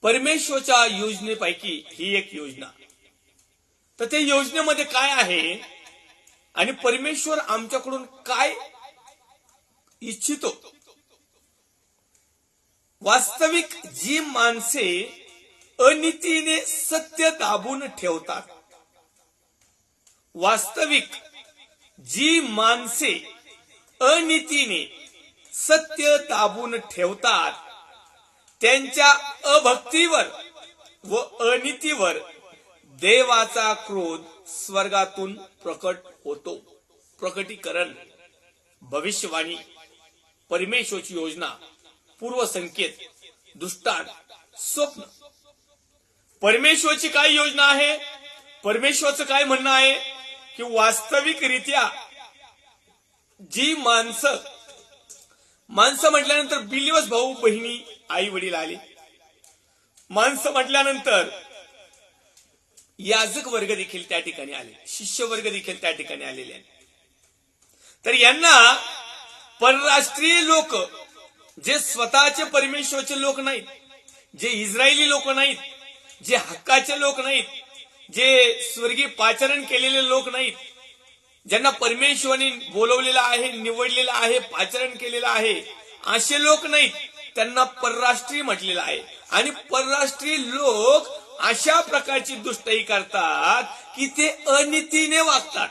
परमेश्वरच्या योजनेपैकी ही एक योजना. तर त्या योजनेमध्ये काय आहे आणि परमेश्वर आमच्याकडून काय इच्छितो. वास्तविक जी माणसे अनितीने सत्य दाबून ठेवतात, वास्तविक जी माणसे अनितीने सत्य दाबून ठेवतात त्यांच्या अभक्तीवर व अनितीवर देवाचा क्रोध स्वर्गातून प्रकट होतो. प्रकटीकरण, भविष्यवाणी, परमेश्वराची योजना, पूर्वसंकेत, दृष्टांत, स्वप्न. परमेश्वराची काय योजना आहे, परमेश्वराचं काय म्हणणं आहे की वास्तविकरित्या जी माणसं म्हटल्यानंतर बिलीवर्स, भाऊ बहिणी, आई वडील आले. माणसं म्हटल्यानंतर याजक वर्ग देखील त्या ठिकाणी आले, शिष्य वर्ग देखील त्या ठिकाणी आलेले आहेत. तर यांना परराष्ट्रीय लोक, जे स्वतःचे परमेश्वराचे लोक नाहीत, जे इस्रायली लोक नाहीत, जे हक्काचे लोक नाहीत, जे स्वर्गीय पाचारण केलेले लोक नाहीत, ज्यांना परमेश्वराने बोलवलेलं आहे, निवडलेलं आहे, पाचारण केलेलं आहे, असे लोक नाहीत, त्यांना परराष्ट्रीय म्हटलेलं आहे. आणि परराष्ट्रीय लोक अशा प्रकारची दुष्टाई करतात की ते अनितीने वागतात.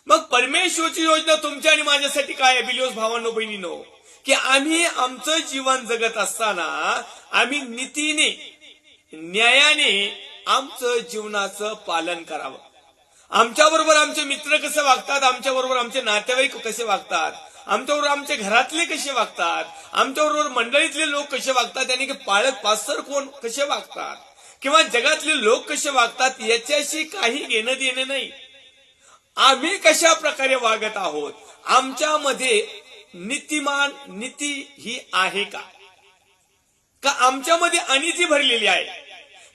मग परमेश्वराची योजना तुमच्या आणि माझ्यासाठी काय आहे बिलीवर्स, भावांनो, बहिणींनो, की आम्ही आमचं जीवन जगत असताना आम्ही नीतीने, न्यायाने आमचं जीवनाचं पालन करावं. आमच्या बरोबर आमचे मित्र कसे वागतात, आमच्या बरोबर आमचे नातेवाईक कसे वागतात, आमच्याबरोबर आमचे घरातले कसे वागतात, आमच्याबरोबर मंडळीतले लोक कसे वागतात, यानी की पाळक पास्तर कोण कसे वागतात, किंवा जगातले लोक कसे वागतात, याच्याशी काही घेणं देणं नाही. आम्ही कशा प्रकारे वागत आहोत, आमच्यामध्ये नीतिमान नीती ही आहे का आमच्यामध्ये अनिती भरलेली आहे.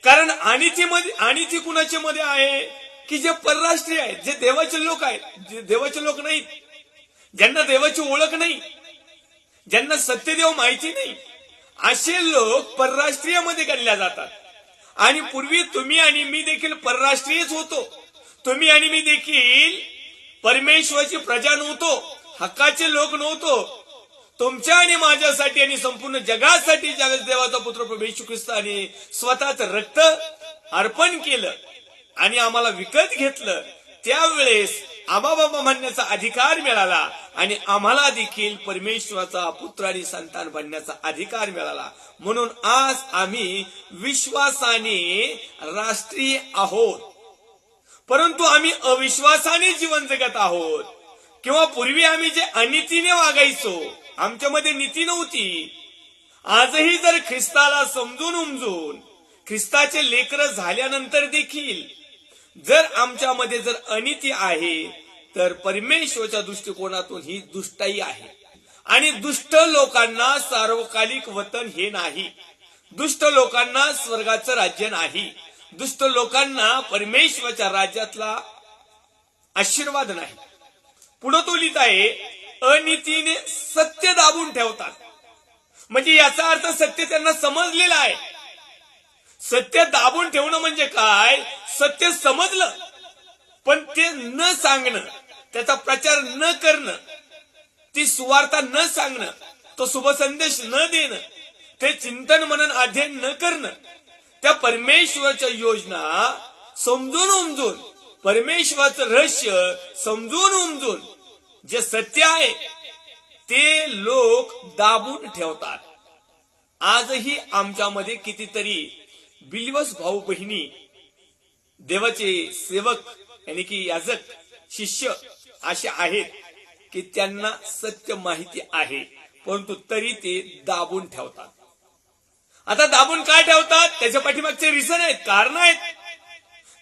कारण अनिती कुणाच्या मध्ये आहे की जे परराष्ट्रीय आहेत, जे देवाचे लोक आहेत, जे देवाचे लोक नाहीत, ज्यांना देवाची ओळख नाही, ज्यांना सत्यदेव माहिती नाही, असे लोक परराष्ट्रीय मध्ये गणल्या जातात. आणि पूर्वी तुम्ही आणि मी देखील परराष्ट्रीयच होतो. तुम्ही आणि मी देखील परमेश्वराची प्रजा नव्हतो, हक्काचे लोक नव्हतो. तुमच्या आणि माझ्यासाठी आणि संपूर्ण जगासाठी देवाचा पुत्र प्रभू येशू ख्रिस्ताने स्वतःचं रक्त अर्पण केलं आणि आम्हाला विकत घेतलं. त्यावेळेस आबा बाबा म्हणण्याचा अधिकार मिळाला आणि आम्हाला देखील परमेश्वराचा पुत्र आणि संतान बनण्याचा अधिकार मिळाला. म्हणून आज आम्ही विश्वासाने राष्ट्रीय आहोत, परंतु आम्ही अविश्वासाने जीवन जगत आहोत. किंवा पूर्वी आम्ही जे अनितीने वागायचो, आमच्यामध्ये नीती नव्हती. आजही जर ख्रिस्ताला समजून उमजून ख्रिस्ताचे लेकरं झाल्यानंतर देखील जर आमच्यामध्ये जर अनिती आहे, तर परमेश्वराच्या दृष्टिकोनातून ही दुष्टाई आहे. आणि दुष्ट लोकांना सार्वकालिक वतन हे नाही, दुष्ट लोकांना स्वर्गाचं राज्य नाही, दुष्ट लोकांना परमेश्वराच्या राज्यातला आशीर्वाद नाही. पुढे तो लिहित आहे, अनितीने सत्य दाबून ठेवतात. म्हणजे याचा अर्थ सत्य त्यांना समजलेलं आहे. सत्य दाबून ठेवणं म्हणजे काय, सत्य समजलं पण ते न सांगणं, त्याचा प्रचार न करणं, ती सुवार्ता न सांगणं, तो शुभ संदेश न देणं, ते चिंतन मनन अध्ययन न करणं, त्या परमेश्वराच्या योजना समजून उमजून, परमेश्वराचं रहस्य समजून उमजून जे सत्य आहे ते लोक दाबून ठेवतात. आजही आमच्यामध्ये कितीतरी बिलीवर्स, भाऊ बहिणी, देवाचे सेवक यानी की याजक, शिष्य असे आहेत की त्यांना सत्य माहिती आहे, परंतु तरी ते दाबून ठेवतात. आता दाबून काय ठेवतात, त्याच्या पाठीमागचे रिझन आहेत, कारण आहेत.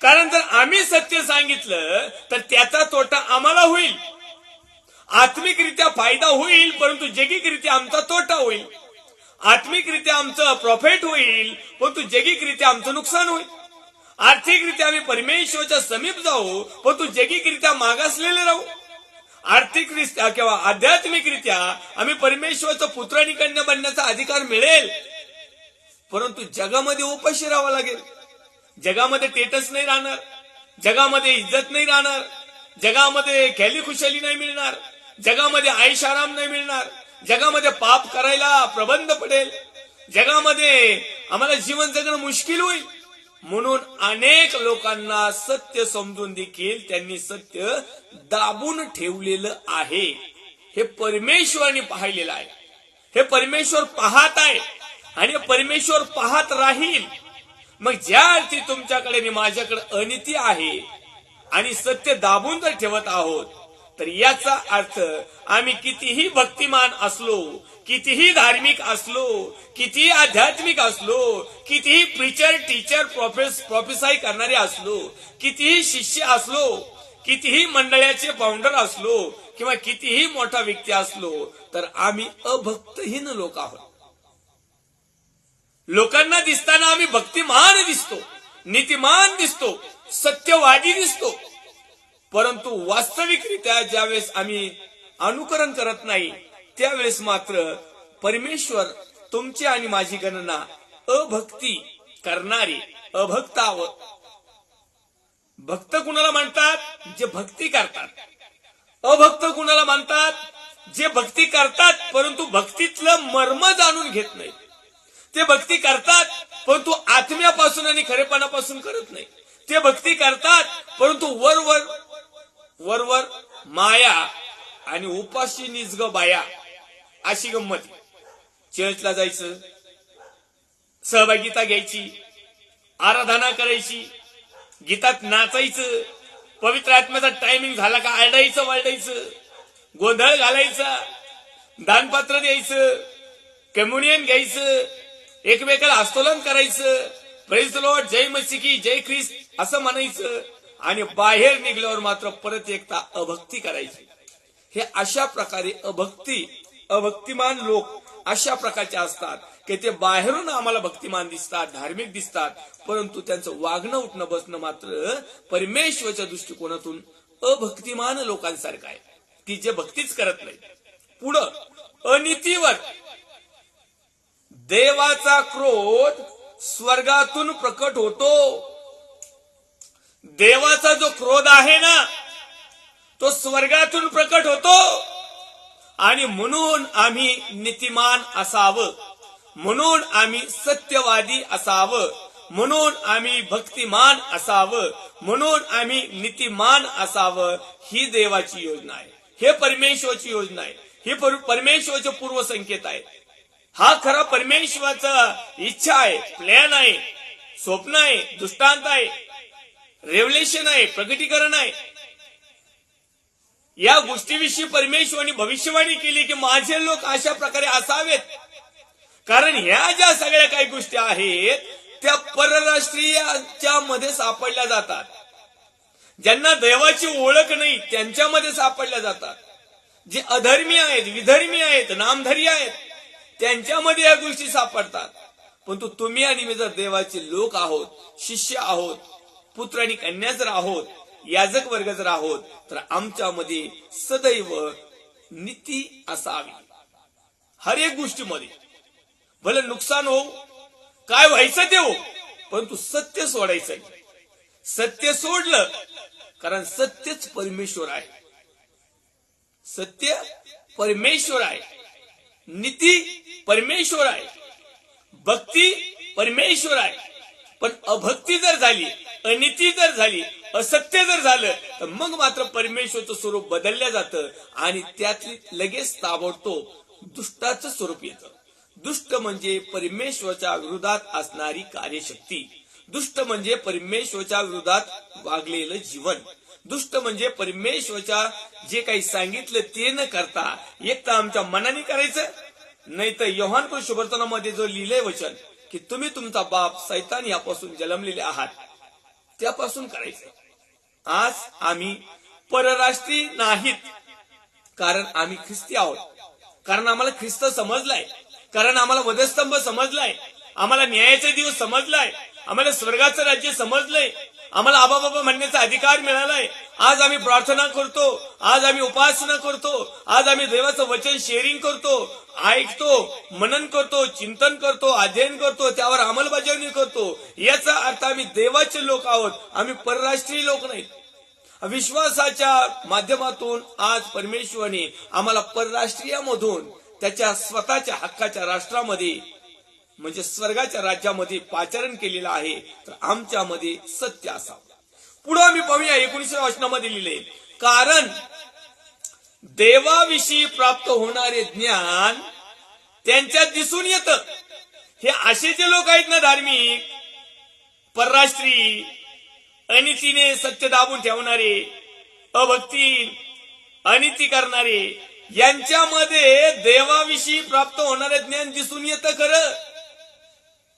कारण जर आम्ही सत्य सांगितलं तर त्याचा तोटा आम्हाला होईल, आत्मिकरित्या फायदा होईल, परंतु जैगिकरित्या आमचा तोटा होईल. आत्मिकरित्या आमचं प्रॉफिट होईल, परंतु जैगिकरित्या आमचं नुकसान होईल. आर्थिकरित्या आम्ही परमेश्वराच्या समीप जाऊ, परंतु जैगिकरित्या मागासलेले राहू. आर्थिकरित्या किंवा आध्यात्मिकरित्या आम्ही परमेश्वराचं पुत्र आणि कन्या बनण्याचा अधिकार मिळेल, परंतु जगामध्ये उपाशी राहावं लागेल. जगामध्ये टेटस नाही राहणार, जगामध्ये इज्जत नाही राहणार, जगामध्ये खॅली खुशाली नाही मिळणार, जगामध्ये आयश आराम नाही मिळणार, जगामध्ये पाप करायला प्रबंध पडेल, जगामध्ये आम्हाला जीवन जगणं मुश्किल होईल. म्हणून अनेक लोकांना सत्य समजून देखील त्यांनी सत्य दाबून ठेवलेलं आहे. हे परमेश्वराने पाहिलेलं आहे, हे परमेश्वर पाहत आहे आणि परमेश्वर पाहत राहील. मग ज्या अर्थी तुमच्याकडे आणि माझ्याकडे अनिती आहे आणि सत्य दाबून जर ठेवत आहोत, तर याचा अर्थ आम्ही कितीही भक्तिमान असलो, कितीही धार्मिक असलो, कितीही आध्यात्मिक असलो, कितीही प्रीचर टीचर प्रोफेसाई करणारे असलो, कितीही शिष्य असलो, कितीही मंडळाचे फाउंडर असलो किंवा कितीही मोठा व्यक्ती असलो, तर आम्ही अभक्तहीन लोक आहोत. लोकांना दिसताना आम्ही भक्तिमान दिसतो, नीतिमान दिसतो, सत्यवादी दिसतो, परंतु वास्तविकरित्या ज्यावेळेस आम्ही अनुकरण करत नाही त्यावेळेस मात्र परमेश्वर तुमची आणि माझी गणना अभक्ती करणारी, अभक्ताव. भक्त कुणाला म्हणतात? जे भक्ती करतात. अभक्त कुणाला म्हणतात? जे भक्ती करतात परंतु भक्तीतलं मर्म जाणून घेत नाही. ते भक्ती करतात परंतु आत्म्यापासून आणि खरेपणापासून करत नाही. ते भक्ती करतात परंतु वरवर माया आणि उपाशी निजग बाया अशी गंमत. चर्चला जायचं, सहभागिता घ्यायची, आराधना करायची, गीतात नाचायचं, पवित्र आत्म्याचा टायमिंग झाला का आरडायचं वारडायचं, गोंधळ घालायचा, दानपात्र द्यायचं, कम्युनियन घ्यायचं, एकमेकाला आस्तोलन करायचं, प्रेज द लॉर्ड, जय मसीह की जय ख्रिस्त असं म्हणायचं आणि बाहेर निघल्यावर मात्र परत एकदा अभक्ती करायची. हे अशा प्रकारे अभक्तिमान लोक अशा प्रकारचे असतात की ते बाहेरून आम्हाला भक्तिमान दिसतात, धार्मिक दिसतात, परंतु त्यांचं वागणं उठणं बसणं मात्र परमेश्वराच्या दृष्टिकोनातून अभक्तिमान लोकांसारखं आहे की जे भक्तीच करत नाही. पुढं अनितीवर देवाचा क्रोध स्वर्गातून प्रकट होतो. देवाचा जो क्रोध आहे ना तो स्वर्गातून प्रकट होतो आणि म्हणून आम्ही नीतिमान असावं, म्हणून आम्ही सत्यवादी असावं, म्हणून आम्ही भक्तिमान असावं, म्हणून आम्ही नीतिमान असावं. ही देवाची योजना आहे, हे परमेश्वराची योजना आहे, हे परमेश्वराचे पूर्वसंकेत आहे. हा खरा परमेश्वराचा इच्छा आहे, प्लॅन आहे, स्वप्न आहे, दृष्टांत आहे, रेव्हलेशन आहे, प्रकटीकरण आहे. या गोष्टीविषयी परमेश्वराने भविष्यवाणी केली की माझे लोक अशा प्रकारे असावेत. कारण ह्या ज्या सगळ्या काही गोष्टी आहेत त्या परराष्ट्रीयांच्या मध्ये सापडल्या जातात. ज्यांना देवाची ओळख नाही त्यांच्यामध्ये सापडल्या जातात. जे अधर्मी आहेत, विधर्मी आहेत, नामधारी आहेत त्यांच्यामध्ये या गोष्टी सापडतात. परंतु तुम्ही आणि मी जर देवाचे लोक आहोत, शिष्य आहोत, पुत्र आणि कन्या जर आहोत, याजक वर्ग जर आहोत, तर आमच्यामध्ये सदैव नीती असावी. हर एक गोष्टीमध्ये भले नुकसान हो, काय व्हायचं ते हो, परंतु सत्य सोडायचं नाही. सत्य सोडलं कारण सत्यच परमेश्वर आहे. सत्य परमेश्वर आहे, नीती परमेश्वर आहे, भक्ती परमेश्वर आहे. पण अभक्ती जर झाली, अनिती जर झाली, असत्य जर झालं तर मग मात्र परमेश्वरचं स्वरूप बदललं जातं आणि त्यातली लगेच ताबडतोब दुष्टाचं स्वरूप येतं. दुष्ट म्हणजे परमेश्वराच्या विरोधात असणारी कार्यशक्ती, दुष्ट म्हणजे परमेश्वराच्या विरोधात वागलेलं जीवन, दुष्ट म्हणजे परमेश्वराच्या जे काही सांगितलं ते न करता एक तर आमच्या मनाने करायचं, नाही तर योहान शुभवर्तनामध्ये जो लिहिलंय वचन की तुम्ही तुमचा बाप सैतान यापासून जन्मलेले आहात त्यापासून करायचं. आज आम्ही परराष्ट्रीय नाहीत कारण आम्ही ख्रिस्ती आहोत, कारण आम्हाला ख्रिस्त समजलाय, कारण आम्हाला वधस्तंभ समजलाय, आम्हाला न्यायाचा दिवस समजलाय, आम्हाला स्वर्गाचं राज्य समजलंय, आम्हाला आबा बाबा म्हणण्याचा अधिकार मिळालाय. आज आम्ही प्रार्थना करतो, आज आम्ही उपासना करतो, आज आम्ही देवाचं वचन शेअरिंग करतो, ऐकतो, मनन करतो, चिंतन करतो, अध्ययन करतो, त्यावर अंमलबजावणी करतो. याचा अर्थ आम्ही देवाचे लोक आहोत, आम्ही परराष्ट्रीय लोक नाहीत. विश्वासाच्या माध्यमातून आज परमेश्वराने आम्हाला परराष्ट्रीयमधून त्याच्या स्वतःच्या हक्काच्या राष्ट्रामध्ये म्हणजे स्वर्गाच्या राज्यामध्ये पाचारण केलेलं आहे. तर आमच्यामध्ये सत्य असावं. पुढे आम्ही पाहूया 19व्या वचनामध्ये लिहिले, कारण देवाविषयी प्राप्त होणारे ज्ञान त्यांच्यात दिसून येतं. हे असे जे लोक आहेत ना, धार्मिक, परराष्ट्रीय, अनितीने सत्य दाबून ठेवणारे, अभक्ती, अनिती करणारे, यांच्यामध्ये देवाविषयी प्राप्त होणारे ज्ञान दिसून येतं. खरं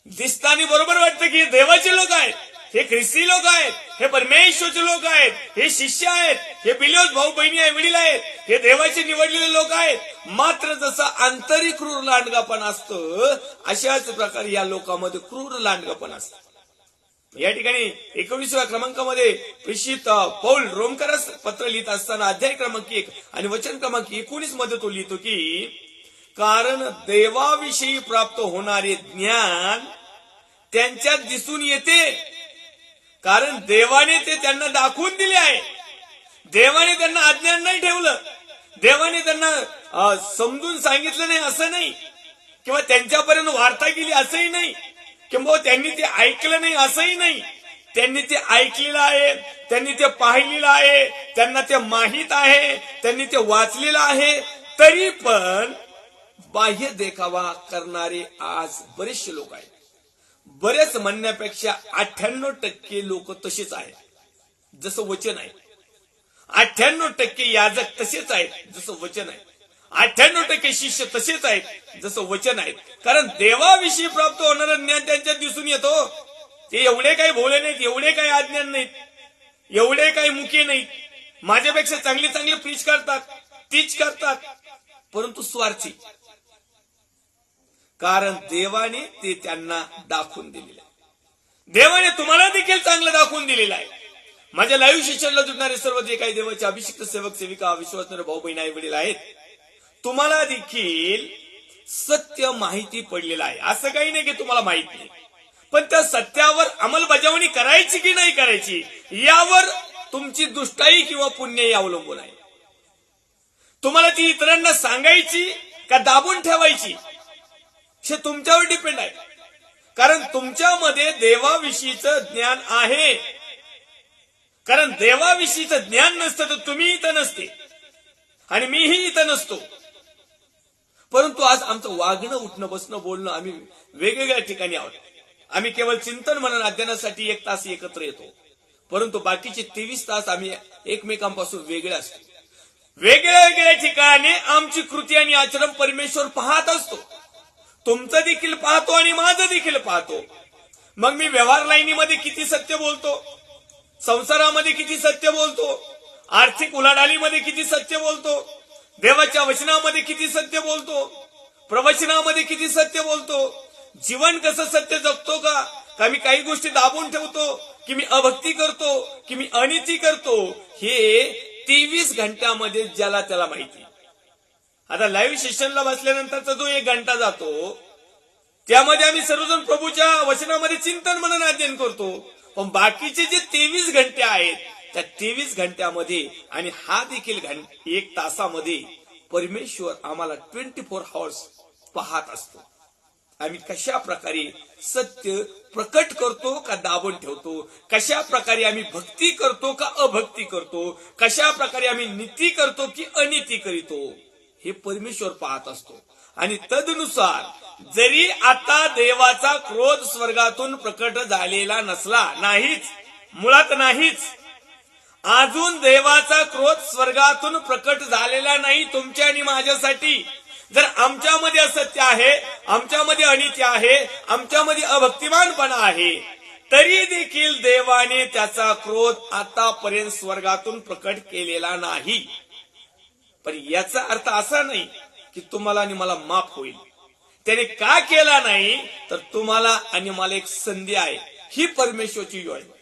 दिसताना बरोबर वाटतं की देवाचे लोक आहेत, हे ख्रिस्ती लोक आहेत, हे परमेश्वरचे लोक आहेत, हे शिष्य आहेत, हे बिलोज भाऊ बहिणी आहे, वडील आहेत, हे देवाचे निवडलेले लोक आहेत. मात्र जसं आंतरिक क्रूर लांडगापण असतं, अशाच प्रकारे या लोकांमध्ये क्रूर लांडगापण असतं. या ठिकाणी 19व्या क्रमांकामध्ये प्रेषित पौल रोमकरास पत्र लिहित असताना अध्याय क्रमांक 1 आणि वचन क्रमांक 19 मध्ये तो लिहितो की कारण देवाविषयी प्राप्त होणारे ज्ञान त्यांच्यात दिसून येते. कारण देवाने ते त्यांना दाखवून दिले आहे. देवाने त्यांना अज्ञान नाही ठेवलं, देवाने त्यांना समजून सांगितलं नाही असं नाही, किंवा त्यांच्यापर्यंत वार्ता केली असंही नाही, किंवा त्यांनी ते ऐकलं नाही असंही नाही. त्यांनी ते ऐकलेलं आहे, त्यांनी ते पाहिलेलं आहे, त्यांना ते माहित आहे, त्यांनी ते वाचलेलं आहे. तरी पण बाह्य देखावा करणारे आज बरेचसे लोक आहेत. बरेच म्हणण्यापेक्षा 98% लोक तसेच आहेत जसं वचन आहे. 98% याजक तसेच आहेत जसं वचन आहे. 98% शिष्य तसेच आहेत जसं वचन आहेत. कारण देवाविषयी प्राप्त होणारं ज्ञान त्यांच्यात दिसून येतो. ते एवढे काही भोळे नाहीत, एवढे काही अज्ञान नाहीत, एवढे काही मुके नाहीत. माझ्यापेक्षा चांगले चांगले प्रीच करतात, टीच करतात, परंतु स्वार्थी. कारण देवाने ते त्यांना दाखवून दिलेलं आहे. देवाने तुम्हाला देखील चांगलं दाखवून दिलेलं आहे. माझ्या लाईव्ह शिक्षणाला जुडणारे सर्व जे काही देवाचे अभिषिक्त सेवक सेविका विश्वासणारे भाऊ बहीण आई वडील आहेत, तुम्हाला देखील सत्य माहिती पडलेलं आहे. असं काही नाही की तुम्हाला माहित नाही, पण त्या सत्यावर अंमलबजावणी करायची की नाही करायची यावर तुमची दुष्टाई किंवा पुण्याई अवलंबून आहे. तुम्हाला ती इतरांना सांगायची का दाबून ठेवायची हे तुमच्यावर डिपेंड आहे. कारण तुमच्यामध्ये देवाविषयीचं ज्ञान आहे. कारण देवाविषयीचं ज्ञान नसतं तर तुम्ही इथं नसते आणि मीही इथं नसतो. परंतु आज आमचं वागणं, उठणं, बसणं, बोलणं आम्ही वेगवेगळ्या ठिकाणी आहोत. आम्ही केवळ चिंतन मनन अध्ययनासाठी 1 तास एकत्र येतो, परंतु बाकीचे 23 तास आम्ही एकमेकांपासून वेगळे असतो. वेगळ्या वेगळ्या ठिकाणी आमची कृती आणि आचरण परमेश्वर पाहत असतो. तुमचं देखील पाहतो आणि माझं देखील पाहतो. मग मी व्यवहार लाईनीमध्ये किती सत्य बोलतो, संसारामध्ये किती सत्य बोलतो, आर्थिक उलाढालीमध्ये किती सत्य बोलतो, देवाच्या वचनामध्ये किती सत्य बोलतो, प्रवचनामध्ये किती सत्य बोलतो, जीवन कसं सत्य जगतो का मी काही गोष्टी दाबून ठेवतो, की मी अभक्ती करतो, की मी अनिती करतो, हे 23 घंट्यामध्ये ज्याला त्याला माहिती. आता लाईव्ह सेशनला बसल्यानंतरचा जो 1 घंटा जातो त्यामध्ये आम्ही सर्वजण प्रभूच्या वचनामध्ये चिंतन मनन अध्ययन करतो. पण बाकीचे जे 23 घंटे आहेत त्या 23 घंट्यामध्ये आणि हा देखील 1 तासामध्ये परमेश्वर आम्हाला 24 आवर्स पाहत असतो. आम्ही कशा प्रकारे सत्य प्रकट करतो का दाबून ठेवतो, कशा प्रकारे आम्ही भक्ती करतो का अभक्ती करतो, कशा प्रकारे आम्ही नीती करतो की अनिती करीतो, हे परमेश्वर पाहत असतो. आणि तदनुसार जरी आता देवाचा क्रोध स्वर्गातून प्रकट झालेला नसला, नाहीच, मुळात नाहीच, अजून देवाचा क्रोध स्वर्गातून प्रकट झालेला नाही तुमच्या आणि माझ्यासाठी. जर आमच्यामध्ये असत्य आहे, आमच्यामध्ये अनित्य आहे, आमच्यामध्ये अभक्तिमानपणा आहे, तरी देखील देवाने त्याचा क्रोध आतापर्यंत स्वर्गातून प्रकट केलेला नाही. पण याचा अर्थ असा नाही की तुम्हाला आणि मला माफ होईल. त्याने का केला नाही तर तुम्हाला आणि मला एक संधी आहे. ही परमेश्वरची योजना.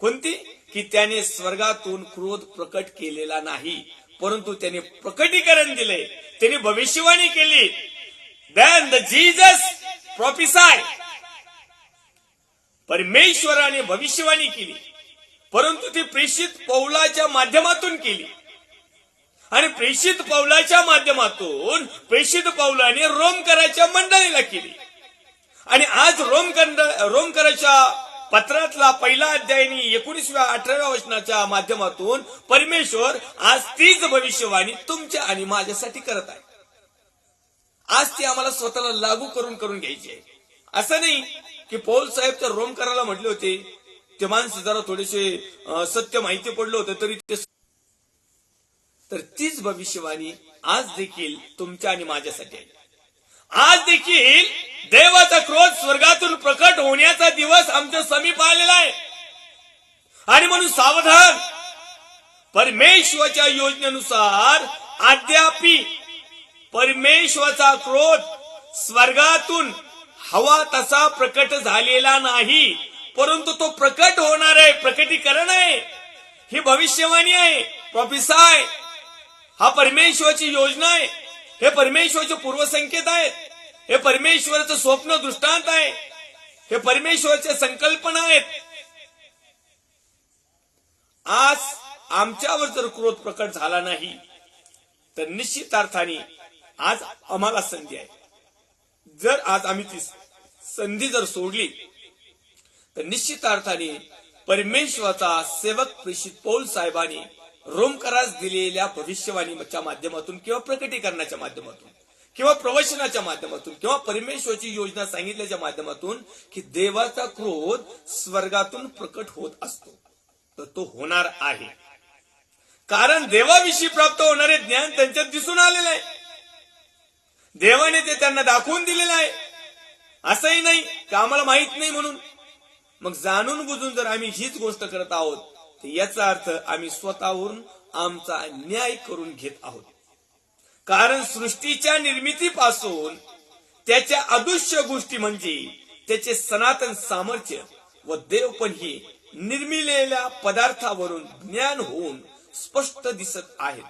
कोणती? की त्याने स्वर्गातून क्रोध प्रकट केलेला नाही, परंतु त्याने प्रकटीकरण दिले, त्याने भविष्यवाणी केली. Then the Jesus prophesied. परमेश्वराने भविष्यवाणी केली, परंतु ती प्रेषित पौलाच्या माध्यमातून केली. आणि प्रेषित पौलाच्या माध्यमातून प्रेषित पौलाने रोमकराच्या मंडळीला केली. आणि आज रोमकराच्या पत्रातला पहिला अध्यायाने 19-18 वचनाच्या माध्यमातून परमेश्वर आज तीच भविष्यवाणी तुमच्या आणि माझ्यासाठी करत आहे. आज ती आम्हाला स्वतःला लागू करून घ्यायची आहे. असं नाही की पौल साहेब तर रोमकराला म्हटले होते, ते माणसं जरा थोडेसे सत्य माहिती पडलं होतं तरी ते, तर तीच भविष्यवाणी आज देखील तुमच्या आणि माझ्यासाठी आहे. आज देखील देवाचा क्रोध स्वर्गातून प्रकट होण्याचा दिवस आमच्या समीप आलेला आहे. आणि म्हणून सावधान. परमेश्वराच्या योजनेनुसार अद्यापि परमेश्वराचा क्रोध स्वर्गातून हवा तसा प्रकट झालेला नाही, परंतु तो प्रकट होणार आहे. प्रकटीकरण आहे, ही भविष्यवाणी आहे. प्रॉफिसाय हा परमेश्वराची योजना आहे. हे परमेश्वराचे पूर्वसंकेत आहेत. हे परमेश्वराचं स्वप्न दृष्टांत आहे. हे परमेश्वराच्या संकल्पना आहेत. आज आमच्यावर जर क्रोध प्रकट झाला नाही तर निश्चित अर्थाने आज आम्हाला संधी आहे. जर आज आम्ही ती संधी जर सोडली तर निश्चित अर्थाने परमेश्वराचा सेवक प्रेषित पौल साहेबांनी रोमकरास दिलेल्या भविष्यवाणीच्या माध्यमातून किंवा प्रकटीकरणाच्या माध्यमातून किंवा प्रवचनाच्या माध्यमातून किंवा परमेश्वराची योजना सांगितल्याच्या माध्यमातून की देवाचा क्रोध स्वर्गातून प्रकट होत असतो, तर तो होणार आहे. कारण देवाविषयी प्राप्त होणारे ज्ञान त्यांच्यात दिसून आलेलं आहे. देवाने ते त्यांना दाखवून दिलेलं आहे. असंही नाही की आम्हाला माहित नाही म्हणून. मग जाणून बुजून जर आम्ही हीच गोष्ट करत आहोत तर याचा अर्थ आम्ही स्वतःवरून आमचा न्याय करून घेत आहोत. कारण सृष्टीच्या निर्मितीपासून त्याच्या अदृश्य गोष्टी म्हणजे त्याचे सनातन सामर्थ्य व देवपण ही निर्मिलेल्या पदार्थावरून ज्ञान होऊन स्पष्ट दिसत आहेत,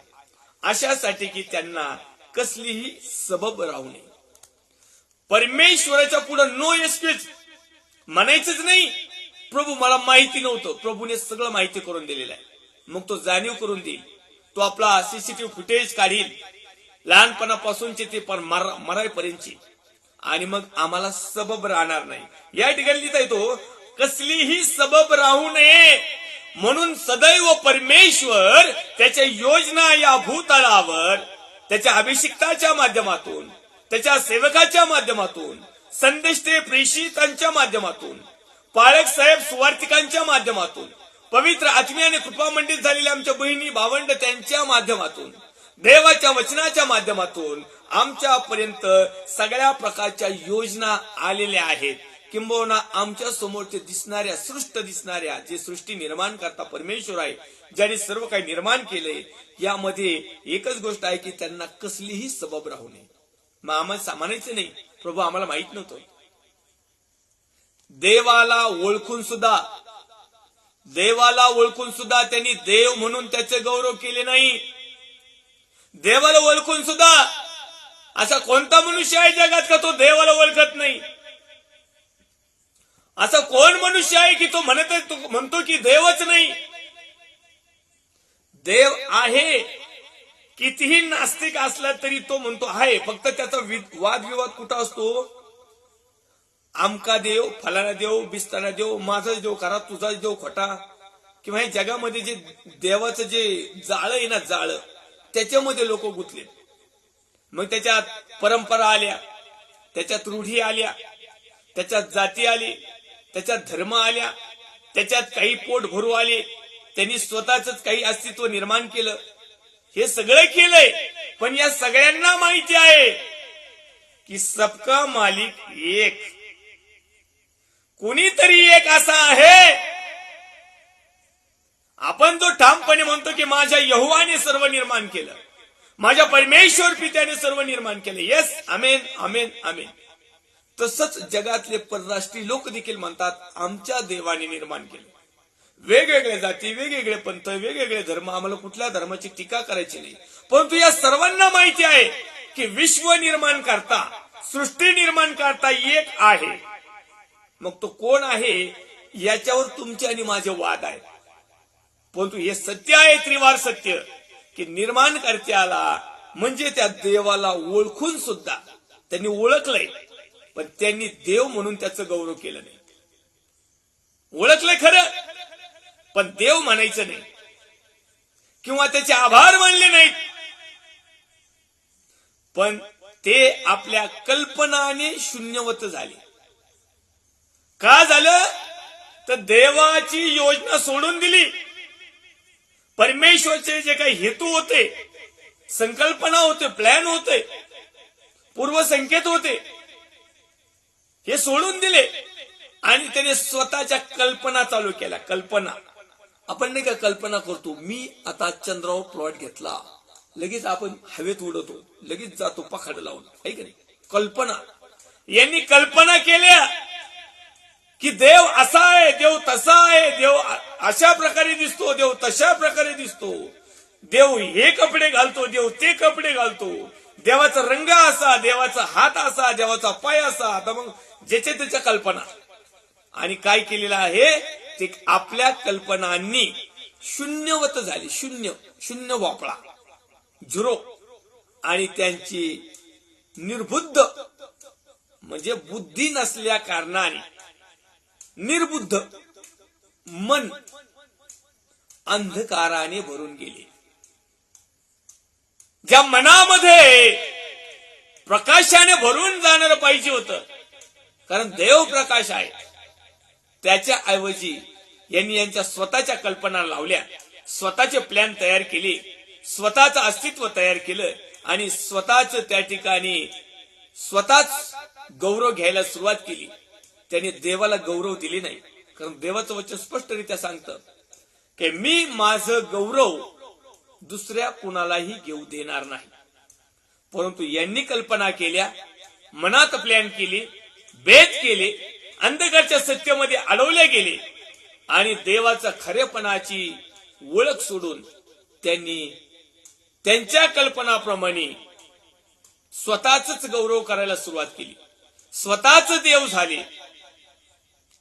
अशासाठी की त्यांना कसलीही सबब राहू नये. परमेश्वराच्या पुढे नो एक्सक्यूज म्हणायचंच नाही. प्रभू मला माहिती नव्हतं, प्रभूने सगळं माहिती करून दिलेलं आहे. मग तो जाणीव करून देईल. तो आपला सीसीटीव्ही फुटेज काढील लहानपणापासूनचे ते मरायपर्यंतची, आणि मग आम्हाला सबब राहणार नाही. या ठिकाणी लिहिता येतो कसलीही सबब राहू नये म्हणून सदैव परमेश्वर त्याच्या योजना या भूतलावर त्याच्या अभिषिक्ताच्या माध्यमातून, त्याच्या सेवकाच्या माध्यमातून, संदेष्टे प्रेषितांच्या माध्यमातून, पाळक साहेब सुवार्तिकांच्या माध्यमातून, पवित्र आत्म्याने कृपामंडित झालेल्या आमच्या बहिणी भावंड त्यांच्या माध्यमातून, देवाच्या वचनाच्या माध्यमातून आमच्यापर्यंत सगळ्या प्रकारच्या योजना आलेल्या आहेत. किंबहुना आमच्या समोर ते दिसणाऱ्या जे सृष्टी निर्माण करता परमेश्वर आहे, ज्याने सर्व काही निर्माण केले, यामध्ये एकच गोष्ट आहे की त्यांना कसलीही सबब राहू नये. मग आम्हाला म्हणायचं नाही प्रभू आम्हाला माहित नव्हतं. देवाला ओळखून सुद्धा त्यांनी देव म्हणून त्याचे गौरव केले नाही. देवाला ओळखून सुद्धा असा कोणता मनुष्य आहे जगात का तो देवाला ओळखत नाही? असा कोण मनुष्य आहे की तो म्हणतो की देवच नाही? देव आहे. कितीही नास्तिक असला तरी तो म्हणतो आहे. फक्त त्याचा वादविवाद कुठं असतो? आमका देव, फलाना देव, बिस्ताना देव, माझा देव खरा, तुझा देव खोटा. किंवा हे जगामध्ये जे देवाचं जे जाळं आहे ना, जाळं, त्याच्यामध्ये लोक गुंतले. मग त्याच्यात परंपरा आल्या, त्याच्यात रूढी आल्या, त्याच्यात जाती आली, त्याच्यात धर्म आल्या, त्याच्यात काही पोट भरू आले, त्यांनी स्वतःच काही अस्तित्व निर्माण केलं. हे सगळं केलंय, पण या सगळ्यांना माहिती आहे की सबका मालिक एक, कुणीतरी एक असा आहे. आपण जो ठामपणे म्हणतो की माझ्या यहोवाने सर्व निर्माण केलं, माझ्या परमेश्वर पित्याने सर्व निर्माण केले. येस, आमेन, आमेन, आमेन. तसंच जगातले परराष्ट्रीय लोक देखील म्हणतात आमच्या देवाने निर्माण केले. वेगवेगळ्या जाती, वेगवेगळे पंथ, वेगवेगळे धर्म, आम्हाला कुठल्या धर्माची टीका करायची नाही. परंतु या सर्वांना माहिती आहे की विश्व निर्माण करता, सृष्टी निर्माण करता एक आहे. मग तो कोण आहे याच्यावर तुमचे आणि माझे वाद आहे. परंतु हे सत्य आहे, त्रिवार सत्य, की निर्माणकर्त्याला म्हणजे त्या देवाला ओळखून सुद्धा त्यांनी ओळखलंय, पण त्यांनी देव म्हणून त्याचं गौरव केलं नाही. ओळखलंय खरं, पण देव म्हणायचं नाही किंवा त्याचे आभार मानले नाहीत. पण ते आपल्या कल्पनाने शून्यवत झाले. का झालं? तर देवाची योजना सोडून दिली. परमेश्वरचे जे काही हेतू होते, संकल्पना होते, प्लॅन होते, पूर्वसंकेत होते, हे सोडून दिले आणि त्याने स्वतःच्या कल्पना चालू केल्या. कल्पना, आपण नाही का कल्पना करतो, मी आता चंद्रावर प्लॉट घेतला, लगेच आपण हवेत उडवतो, लगेच जातो पखाड लावून, आहे की नाही? कल्पना. यांनी कल्पना केल्या की देव असा आहे, देव तसा आहे, देव अशा प्रकारे दिसतो, देव तशा प्रकारे दिसतो, देव हे कपडे घालतो, देव ते कपडे घालतो, देवाचा रंग असा, देवाचा हात असा, देवाचा पाय असा. आता मग ज्याच्या त्याच्या कल्पना. आणि काय केलेलं आहे ते आपल्या कल्पनांनी शून्यवत झाली. शून्य, शून्य वापळा, झिरो. आणि त्यांची निर्बुद्ध म्हणजे बुद्धी नसल्या कारणाने निर्बुद्ध मन अंधकाराने भरून गेले. ज्या मनामध्ये प्रकाशाने भरून जाणार पाहिजे होतं, कारण देव प्रकाश आहे, त्याच्या ऐवजी यांनी यांच्या स्वतःच्या कल्पना लावल्या, स्वतःचे प्लॅन तयार केले, स्वतःचं अस्तित्व तयार केलं आणि स्वतःच त्या ठिकाणी स्वतःच गौरव घ्यायला सुरुवात केली. त्यांनी देवाला गौरव दिले नाही, कारण देवाचं वचन स्पष्टरित्या सांगतं की मी माझं गौरव दुसऱ्या कुणालाही घेऊ देणार नाही. परंतु यांनी कल्पना केल्या, मनात प्लॅन केली, भेद केले, अंधकारच्या सत्यामध्ये अडवले गेले आणि देवाचा खरेपणाची ओळख सोडून त्यांनी त्यांच्या कल्पनाप्रमाणे स्वतःच गौरव करायला सुरुवात केली. स्वतःच देव झाले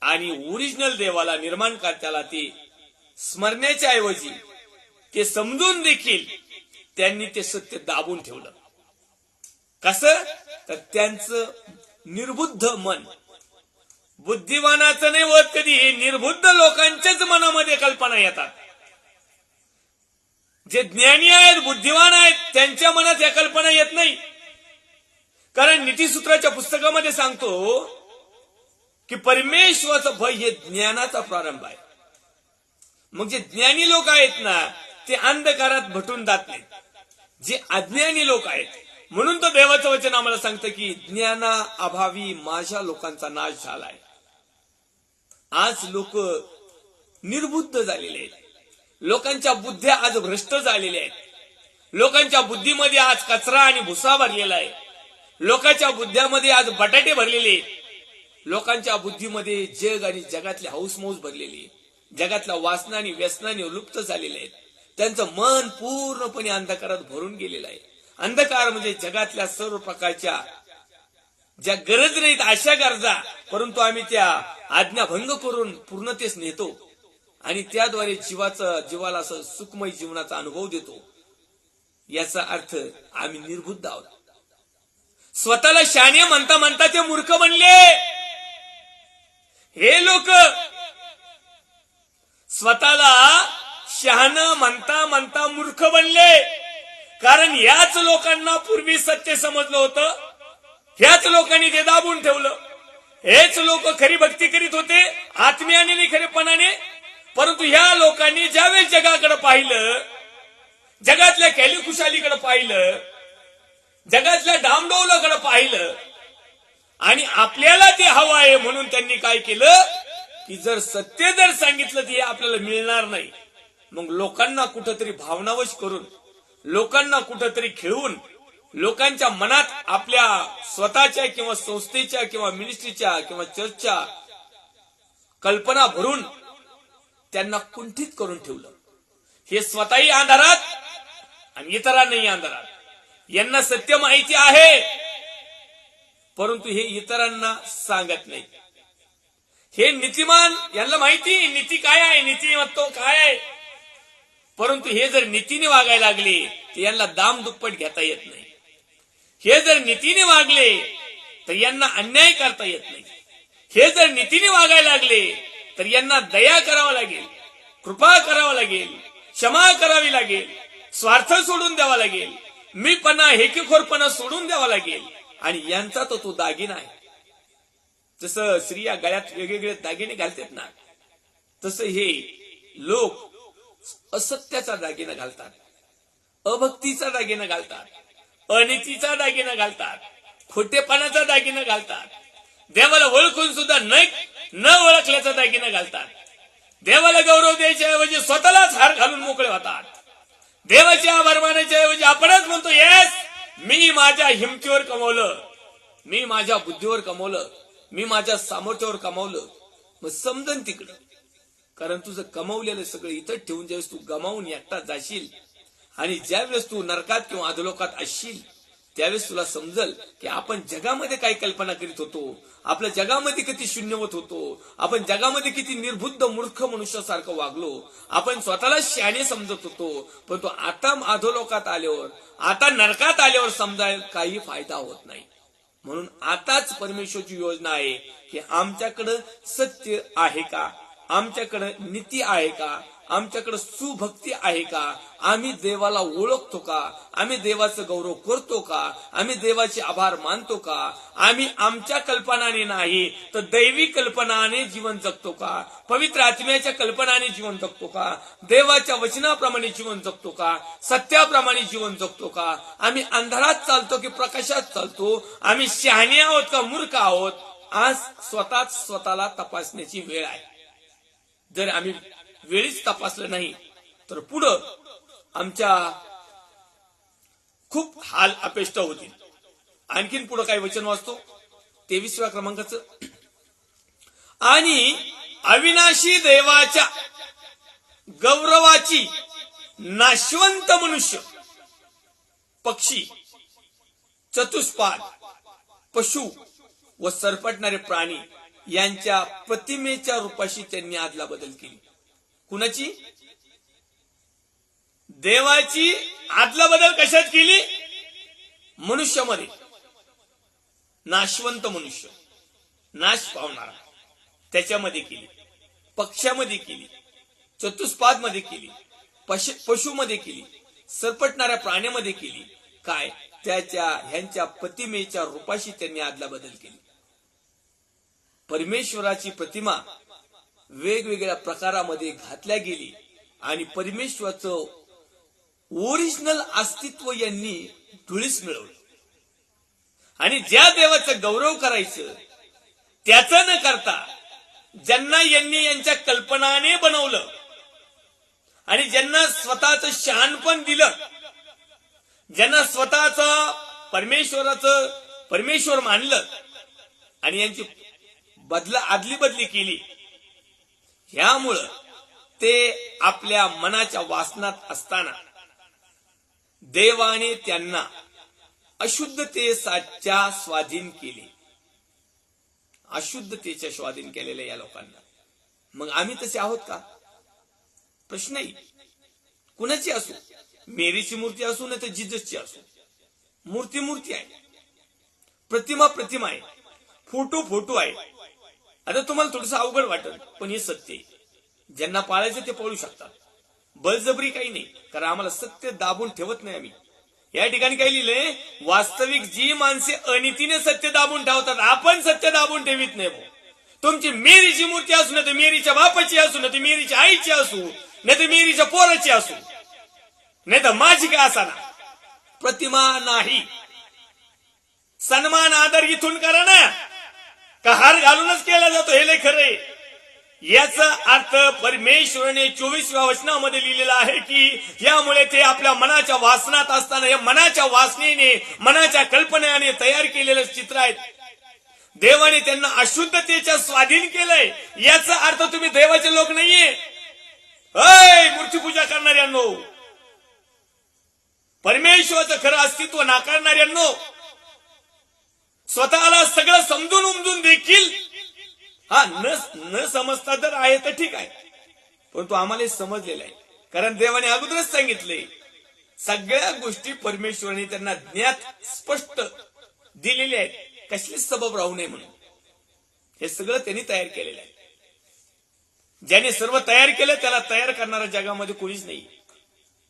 आणि ओरिजिनल देवाला, निर्माणकर्त्याला ते स्मरण्याच्या ऐवजी ते समजून देखील त्यांनी ते सत्य दाबून ठेवलं. कसं? तर त्यांचं निर्बुद्ध मन, बुद्धिमानाचं नाही होत कधी, निर्बुद्ध लोकांच्याच मनामध्ये कल्पना येतात. जे ज्ञानी आहेत, बुद्धिमान आहेत, त्यांच्या मनात या कल्पना येत नाही. कारण नीतिसूत्राच्या पुस्तकामध्ये सांगतो की परमेश्वराचं भय हे ज्ञानाचा प्रारंभ आहे. मग जे ज्ञानी लोक आहेत ना, ते अंधकारात भटून जात नाहीत. जे अज्ञानी लोक आहेत, म्हणून तर देवाचं वचन आम्हाला सांगतं की ज्ञाना अभावी माझ्या लोकांचा नाश झालाय. आज लोक निर्बुद्ध झालेले आहेत, लोकांच्या बुद्ध्या आज भ्रष्ट झालेल्या आहेत, लोकांच्या बुद्धीमध्ये आज कचरा आणि भुसा भरलेला आहे, लोकांच्या बुद्ध्यामध्ये आज बटाटे भरलेले आहेत, लोकांच्या बुद्धीमध्ये जग आणि जगातले हौसमौस भरलेली, जगातल्या वासना आणि व्यसनाने लुप्त झालेले आहेत. त्यांचं मन पूर्णपणे अंधकारात भरून गेलेलं आहे. अंधकार म्हणजे जगातल्या सर्व प्रकारच्या ज्या गरज नाहीत अशा गरजा, परंतु आम्ही त्या आज्ञाभंग करून पूर्णतेस नेतो आणि त्याद्वारे जीवाला असं सुखमय जीवनाचा अनुभव देतो. याचा अर्थ आम्ही निर्बुद्ध आहोत. स्वतःला शहाणे म्हणता म्हणता ते मूर्ख बनले. हे लोक स्वतःला शहाणं म्हणता म्हणता मूर्ख बनले. कारण याच लोकांना पूर्वी सत्य समजलं होतं, ह्याच लोकांनी ते दाबून ठेवलं. हेच लोक खरी भक्ती करीत होते, आत्म्याने नाही खरेपणाने. परंतु ह्या लोकांनी ज्यावेळेस जगाकडे पाहिलं, जगातल्या कैलीकुशालीकडे पाहिलं, जगातल्या डामडौलाकडे पाहिलं आणि आपल्याला ते हवं आहे म्हणून त्यांनी काय केलं की जर सत्य जर सांगितलं तर हे आपल्याला मिळणार नाही, मग लोकांना कुठंतरी भावनावश करून, लोकांना कुठंतरी खेळून, लोकांच्या मनात आपल्या स्वतःच्या किंवा संस्थेच्या किंवा मिनिस्ट्रीच्या किंवा चर्चच्या कल्पना भरून त्यांना कुंठित करून ठेवलं. हे स्वतःही अंधारात आणि इतरांनाही अंधारात. यांना सत्य माहिती आहे, परंतु हे इतरांना सांगत नाही. हे नीतिमान, यांना माहिती नीती काय आहे, नीतिमत्व काय आहे, परंतु हे जर नीतीने वागायला लागले तर यांना दाम दुप्पट घेता येत नाही. हे जर नीतीने वागले तर यांना अन्याय करता येत नाही. हे जर नीतीने वागायला लागले तर यांना दया करावा लागेल, कृपा करावा लागेल, क्षमा करावी लागेल, स्वार्थ सोडून द्यावा लागेल, मीपणा हेकेखोरपणा सोडून द्यावा लागेल. आणि यांचा तो दागिना आहे. जसं स्त्रिया गळ्यात वेगवेगळे दागिने घालतात ना, तसं हे लोक असत्याचा दागिना घालतात, अभक्तीचा दागिना घालतात, अनितीचा दागिना घालतात, खोटेपणाचा दागिना घालतात, देवाला ओळखून सुद्धा न ओळखल्याचा दागिना घालतात. देवाला गौरव द्यायच्या ऐवजी स्वतःलाच हार घालून मोकळे होतात. देवाचे आभार मानायच्या ऐवजी आपणच म्हणतो, येस मी माझ्या हिमतीवर कमवलं, मी माझ्या बुद्धीवर कमवलं, मी माझ्या सामर्थ्यावर कमावलं. मग समजन तिकडं. कारण तुझं कमावलेलं सगळं इथं ठेवून ज्यावेळेस तू गमावून एकटा जाशील आणि ज्यावेळेस तू नरकात किंवा अधोलोकात असशील, त्यावेळेस तुला समजल की आपण जगामध्ये काय कल्पना करीत होतो, आपल्या जगामध्ये किती शून्यवत होतो, आपण जगामध्ये किती निर्बुद्ध मूर्ख मनुष्यासारखं वागलो, आपण स्वतःला शहाणे समजत होतो. परंतु आता अधोलोकात आल्यावर, आता नरकात आल्यावर समजायला काही फायदा होत नाही. म्हणून आताच परमेश्वरची योजना आहे की आमच्याकडे सत्य आहे का, आमच्याकडे नीती आहे का, आमच्याकडे सुभक्ती आहे का, आम्ही देवाला ओळखतो का, आम्ही देवाचं गौरव करतो का, आम्ही देवाचे आभार मानतो का, आम्ही आमच्या कल्पनाने नाही तर दैवी कल्पनाने जीवन जगतो का, पवित्र आत्म्याच्या कल्पनाने जीवन जगतो का, देवाच्या वचनाप्रमाणे जीवन जगतो का, सत्याप्रमाणे जीवन जगतो का, आम्ही अंधारात चालतो की प्रकाशात चालतो, आम्ही शहाणे आहोत का मूर्ख आहोत. आज स्वतःला तपासण्याची वेळ आहे. जर आम्ही वेळीच तपासलं नाही तर पुढं आमच्या खूप हाल अपेष्ट होतील. आणखीन पुढं काय वचन वाचतो 23व्या क्रमांकाचं. आणि अविनाशी देवाच्या गौरवाची नाशवंत मनुष्य, पक्षी, चतुष्पाद, पशु व सरपटणारे प्राणी यांच्या प्रतिमेच्या रूपाशी त्यांनी आदला बदल केली. कुणाची? देवाची आदला बदल कशात केली? मनुष्यामध्ये. नाशवंत मनुष्य, नाश पावणारा, त्याच्यामध्ये केली. पक्ष्यामध्ये केली, चतुष्पाद मध्ये केली, पशुमध्ये केली, सरपटणाऱ्या प्राण्यामध्ये केली. काय? ह्यांच्या प्रतिमेच्या रूपाशी त्यांनी आदला बदल केली. परमेश्वराची प्रतिमा वेगवेगळ्या प्रकारामध्ये घातल्या गेली आणि परमेश्वराचं ओरिजिनल अस्तित्व यांनी धुळीस मिळवलं. आणि ज्या देवाचं गौरव करायचं त्याचं न करता ज्यांना यांनी यांच्या कल्पनाने बनवलं आणि ज्यांना स्वतःचं शहाणपण दिलं, ज्यांना स्वतःचं परमेश्वर मानलं आणि यांची आदली बदली केली, ह्यामुळं ते आपल्या मनाच्या वासनात असताना देवाने त्यांना अशुद्धतेच्या स्वाधीन केले. अशुद्धतेच्या स्वाधीन केलेल्या या लोकांना. मग आम्ही तसे आहोत का? प्रश्न आहे. कुणाची असू, मेरीची मूर्ती असू नाही तर जिजसची असू, मूर्ती आहे, प्रतिमा आहे, फोटो आहे. आता तुम्हाला थोडंसं अवघड वाटेल पण हे सत्य आहे. ज्यांना पाळायचं ते पाळू शकतात. बळजबरी काही नाही, कारण आम्हाला सत्य दाबून ठेवत नाही आम्ही. या ठिकाणी काय लिहिलंय? वास्तविक जी माणसे अनितीने सत्य दाबून ठेवतात, आपण सत्य दाबून ठेवीत नाही. तुमची मेरीची मूर्ती असू नाही तर मेरीच्या बापाची असू नाही तर मेरीच्या आईची असू नाही तर मेरीच्या पोराची असू नाही तर माझी काय असा ना, प्रतिमा नाही. सन्मान आदर इथून करा ना, का हार घालूनच केला जातो? हे लय खरंय. याचा अर्थ परमेश्वराने 24व्या वचनामध्ये लिहिलेला आहे की यामुळे ते आपल्या मनाच्या वासनात असताना या मनाच्या वासनेने, मनाच्या कल्पनेने तयार केलेलं चित्र आहेत. देवाने त्यांना अशुद्धतेच्या स्वाधीन केलंय. याचा अर्थ तुम्ही देवाचे लोक नाहीये. अय मूर्तीपूजा करणाऱ्यांनो, परमेश्वराचं खरं अस्तित्व नाकारणाऱ्यांनो, स्वतःला सगळं समजून उमजून देखील हा न समजता जर आहे तर ठीक आहे, परंतु आम्हाला समजलेलं आहे. कारण देवाने अगोदरच सांगितले सगळ्या गोष्टी परमेश्वराने त्यांना ज्ञात स्पष्ट दिलेले आहेत, कसलीच सबब राहू नये म्हणून. हे सगळं त्यांनी तयार केलेलं आहे. ज्याने सर्व तयार केलं त्याला तयार करणारा जगामध्ये कोणीच नाही.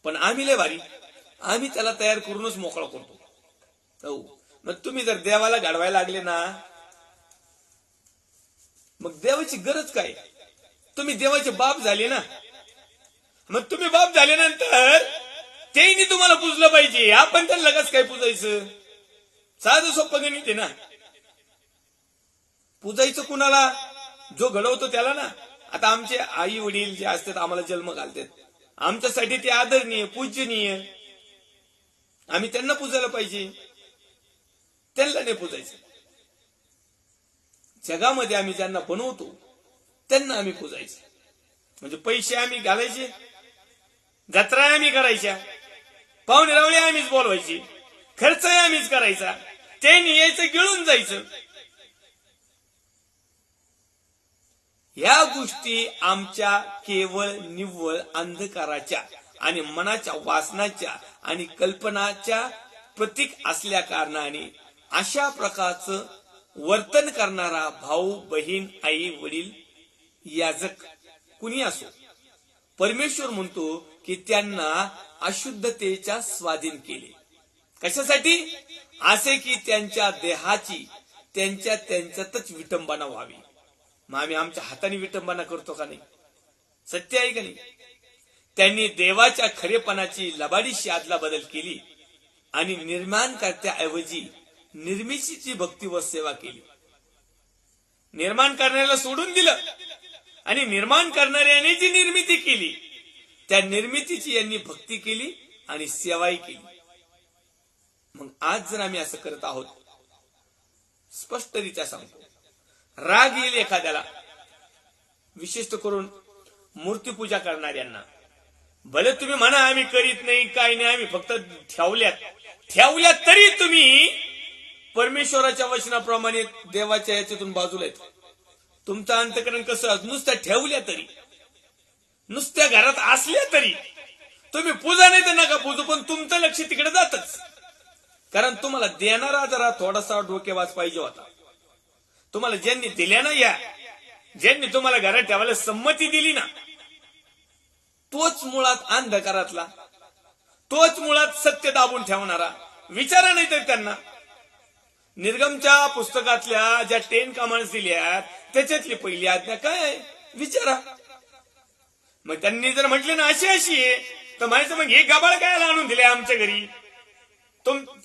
पण आम्ही लय भारी, आम्ही त्याला तयार करूनच मोकळा करतो. हो, मग तुम्ही जर देवाला घडवायला लागले ना, मग देवाची गरज काय? तुम्ही देवाचे बाप झाले ना, मग तुम्ही बाप झाल्यानंतर तेही तुम्हाला पूजलं पाहिजे. आपण त्याला लगेच काय पूजायचं? साधं सोपं गणित आहे ना. पूजायचं कुणाला? जो घडवतो त्याला ना. आता आमचे आई वडील जे असतात, आम्हाला जन्म घालतात, आमच्यासाठी ते आदरणीय पूजनीय, आम्ही त्यांना पूजायला पाहिजे, त्यांना नाही पूजायचं. जगामध्ये आम्ही ज्यांना बनवतो त्यांना आम्ही पूजायचं. म्हणजे पैसे आम्ही घालायचे, जत्रा आम्ही करायच्या, पाहुणे रावळे आम्हीच बोलवायची, खर्च आम्हीच करायचा, ते यायचं गिळून जायचं. या गोष्टी आमच्या केवळ निव्वळ अंधकाराच्या आणि मनाच्या वासनाच्या आणि कल्पनाच्या प्रतीक असल्या कारणाने अशा प्रकारचं वर्तन करणारा भाऊ बहीण आई वडील याजक कुणी असो, परमेश्वर म्हणतो की त्यांना अशुद्धतेच्या स्वाधीन केले. कशासाठी? असे की त्यांच्या देहाची त्यांच्यातच विटंबना व्हावी. मग आम्ही आमच्या हाताने विटंबना करतो का नाही? सत्य आहे का नाही? त्यांनी देवाच्या खरेपणाची लबाडीशी आदला बदल केली आणि निर्माणकर्त्याऐवजी निर्मितीची भक्ती व सेवा केली. निर्माण करण्याला सोडून दिलं आणि निर्माण करणाऱ्याने जी निर्मिती केली त्या निर्मितीची यांनी भक्ती केली आणि सेवाही केली. मग आज जर आम्ही असं करत आहोत, स्पष्टरित्या सांगतो, राग येईल एखाद्याला, विशेष करून मूर्तीपूजा करणाऱ्यांना. भले तुम्ही म्हणा आम्ही करीत नाही, काय नाही, आम्ही फक्त ठेवल्यात तरी तुम्ही परमेश्वराच्या वचनाप्रमाणे देवाच्या याच्यातून बाजूला येतो. तुमचं अंतकरण कसं? नुसत्या ठेवल्या तरी, नुसत्या घरात असल्या तरी तुम्ही पूजा नाही तर नका पूजू, पण तुमचं लक्ष तिकडे जातच. कारण तुम्हाला देणारा जरा थोडासा डोकेबाज पाहिजे होता. तुम्हाला ज्यांनी दिल्या ना, ज्यांनी तुम्हाला घरात ठेवायला संमती दिली ना, तोच मुळात अंधकारातला, तोच मुळात सत्य दाबून ठेवणारा. विचारा नाही तर त्यांना. निर्गमच्या पुस्तकातल्या ज्या 10 कमांड्स दिल्या त्याच्यातली पहिली आज्ञा काय आहे विचारा. मग त्यांनी जर म्हटले ना अशी आहे, तर म्हणायचं मग हे गबाळ काय आणून दिले आमच्या घरी,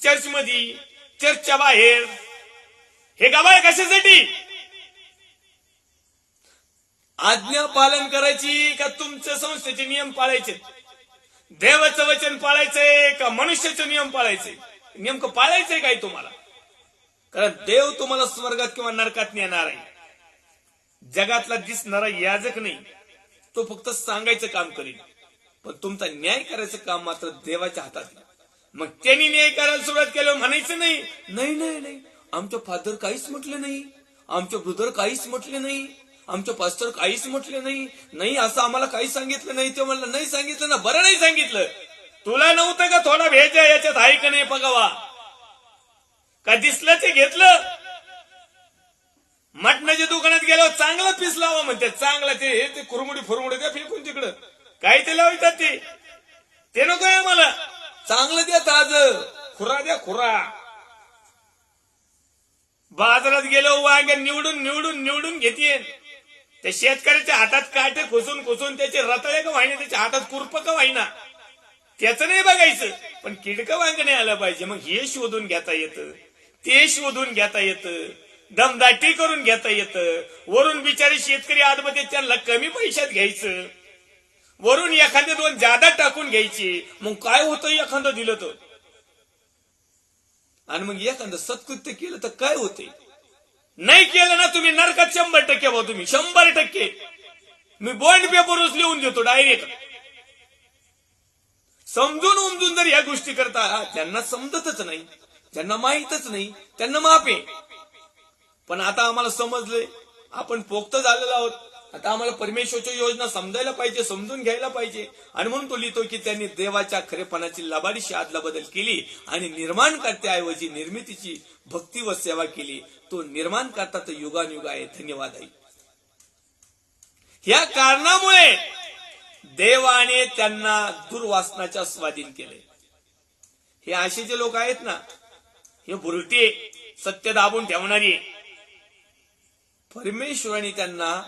चर्चमध्ये, चर्चच्या बाहेर, हे गबाळ कशासाठी? आज्ञा पालन करायची का तुमच्या संस्थेचे नियम पाळायचे? देवाचं वचन पाळायचंय का मनुष्याचे नियम पाळायचे? नेमकं पाळायचंय काय तुम्हाला? कारण देव तुम्हाला स्वर्गात किंवा नरकात नेणार आहे. जगातला दिसणारा याजक नाही, तो फक्त सांगायचं काम करील, पण तुमचा न्याय करायचं काम मात्र देवाच्या हातात. मग त्यांनी न्याय करायला सुरुवात केल्यावर म्हणायचं नाही नाही नाही नाही, आमच्या फादर काहीच म्हटले नाही, आमच्या ब्रदर काहीच म्हटले नाही, आमच्या पास्टर काहीच म्हटले नाही, नाही असं आम्हाला काही सांगितलं नाही. ते म्हणलं नाही सांगितलं ना, बरं नाही सांगितलं. तुला नव्हतं का थोडा भेज आहे याच्यात, आहे का नाही बघावा? का दिसलं ते घेतलं? मटणाच्या दुकानात गेल्यावर चांगला पीस लावा म्हणते, चांगला ते कुरमुडी फुरमुडी द्या फेकून तिकडं, काय ते लावतात ते नको आहे मला, चांगलं द्या ताजं, खुरा द्या खुरा. बाजारात गेलो वांगे निवडून निवडून निवडून घेते. त्या शेतकऱ्याच्या हातात काटे खुसून खुसून त्याचे रताळे का वाहिने, त्याच्या हातात कुरप का वाहिना, त्याचं नाही बघायचं, पण किडकं वांग नाही आलं पाहिजे. मग हे शोधून घेता येतं, ते शोधून घेता येतं, दमदाटी करून घेता येतं. वरून बिचारे शेतकरी आतमध्ये त्यांना कमी पैशात घ्यायचं, वरून एखादे 2 जादा टाकून घ्यायचे. मग काय होतं एखादं दिलं तर, आणि मग एखादं सत्कृत्य केलं तर काय होते? नाही केलं ना तुम्ही नरकात 100% व्हा. तुम्ही 100% मी बॉन्ड पेपरच लिहून देतो डायरेक्ट. समजून उमजून जर या गोष्टी करता, त्यांना समजतच नाही, ज्यांना माहीतच नाही त्यांना माफ आहे. पण आता आम्हाला समजलंय, आपण पोक्त झालेलो आहोत. आता आम्हाला परमेश्वरच्या योजना समजायला पाहिजे, समजून घ्यायला पाहिजे. आणि म्हणून तो लिहितो की त्यांनी देवाच्या खरेपणाची लबाडीशी आदला बदल केली आणि निर्माणकर्त्याऐवजी निर्मितीची भक्ती व सेवा केली. तो निर्माण करता तर युगानुयुग आहे. धन्यवाद आहे. या कारणामुळे देवाने त्यांना दुर्वासनाच्या स्वाधीन केले. हे असे जे लोक आहेत ना, हे बुरटे सत्य दाबून ठेवणारी, परमेश्वराने त्यांना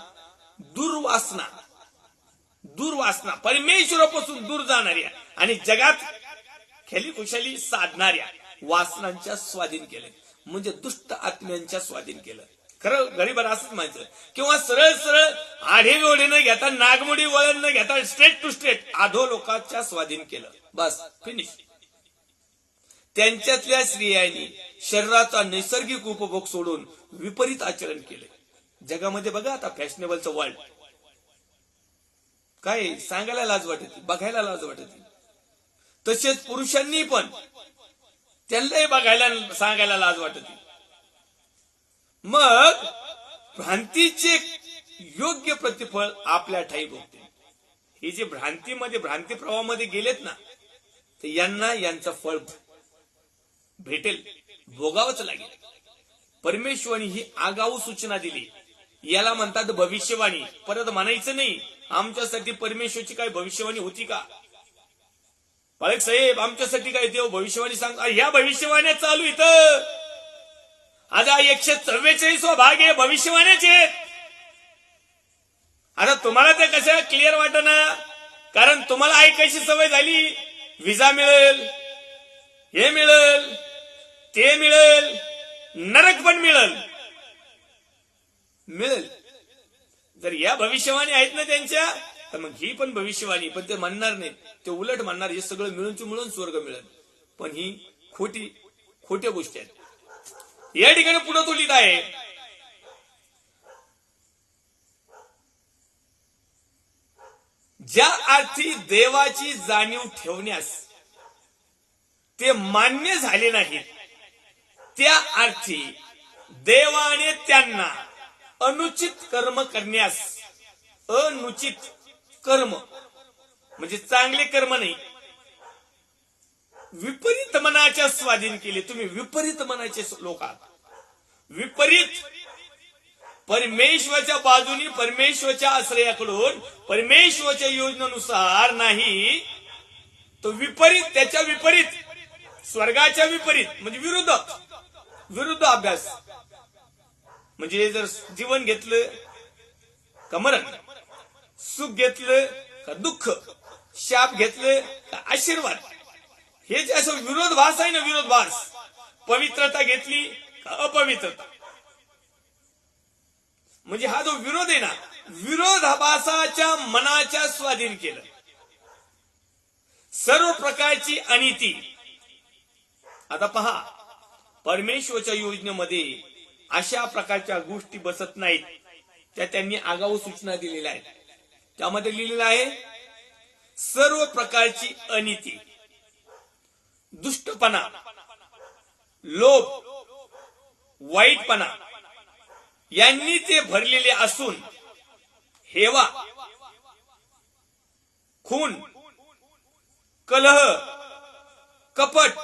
दुर्वासना परमेश्वरापासून दूर जाणाऱ्या आणि जगात खेली खुशाली साधणाऱ्या वासनांच्या स्वाधीन केले. म्हणजे दुष्ट आत्म्यांच्या स्वाधीन केलं. खरं गरीबाला असंच म्हणायचं. किंवा सरळ सरळ आढे ओढे न घेता, नागमोडी वळण न घेता, स्ट्रेट टू स्ट्रेट आधो लोकांच्या स्वाधीन केलं. बस फिनिश. त्यांच्यातल्या स्त्रियांनी शरीराचा नैसर्गिक उपभोग सोडून विपरीत आचरण केले. जगामध्ये बघा आता फॅशनेबलचं वर्ल्ड, काय सांगायला लाज वाटते, बघायला लाज वाटते. तसेच पुरुषांनी पण त्यांनाही बघायला सांगायला लाज वाटते. मग भ्रांतीचे योग्य प्रतिफळ आपल्या ठाई भोगते. हे जे भ्रांती प्रवाहामध्ये गेलेत ना, तर यांना यांचं फळ भेटेल, भोगावंच लागेल. परमेश्वराने ही आगाऊ सूचना दिली. याला म्हणतात भविष्यवाणी. परत म्हणायचं नाही आमच्यासाठी परमेश्वरची काय भविष्यवाणी होती का? पालक साहेब आमच्यासाठी काय देव भविष्यवाणी सांग? ह्या भविष्यवाण्या चालू इथं आज 144 भाग आहे भविष्यवाण्याचे. आता तुम्हाला ते कसं क्लिअर वाटना, कारण तुम्हाला ऐकायची सवय झाली. विजा मिळेल, हे मिळेल, ते मिळेल, नरक पण मिळेल. जर या भविष्यवाणी आहेत ना त्यांच्या, तर मग ही पण भविष्यवाणी. पण ते म्हणणार नाही, ते उलट म्हणणार हे सगळं मिळून स्वर्ग मिळेल. पण ही खोट्या गोष्टी आहेत. या ठिकाणी पुढे तो लिहित आहे, ज्या अर्थी देवाची जाणीव ठेवण्यास ते मान्य झाले नाही, त्या अर्थी देवाने त्यांना अनुचित कर्म करण्यास, अनुचित कर्म म्हणजे चांगले कर्म नाही, विपरीत मनाच्या स्वाधीन केले. तुम्ही विपरीत मनाचे लोक आहात. विपरीत परमेश्वराच्या बाजूनी, परमेश्वराच्या आश्रयाकडून, परमेश्वराच्या योजनेनुसार नाही, तो विपरीत, त्याच्या विपरीत, स्वर्गाच्या विपरीत म्हणजे विरुद्ध अभ्यास. म्हणजे जर जीवन घेतलं का मरण, सुख घेतलं का दुःख, शाप घेतलं का आशीर्वाद, हे जे असं विरोधभास आहे ना, विरोधभास. पवित्रता घेतली का अपवित्रता, म्हणजे हा जो विरोध आहे ना, विरोधाभासाच्या मनाच्या स्वाधीन केलं. सर्व प्रकारची अनिती. आता पहा, परमेश्वराच्या योजनेमध्ये अशा प्रकारच्या गोष्टी बसत नाहीत, त्या त्यांनी आगाऊ सूचना दिलेल्या आहेत. त्यामध्ये लिहिलेलं आहे, सर्व प्रकारची अनिती, दुष्टपणा, लोभ, वाईटपणा यांनी ते भरलेले असून हेवा, खून, कलह, कपट,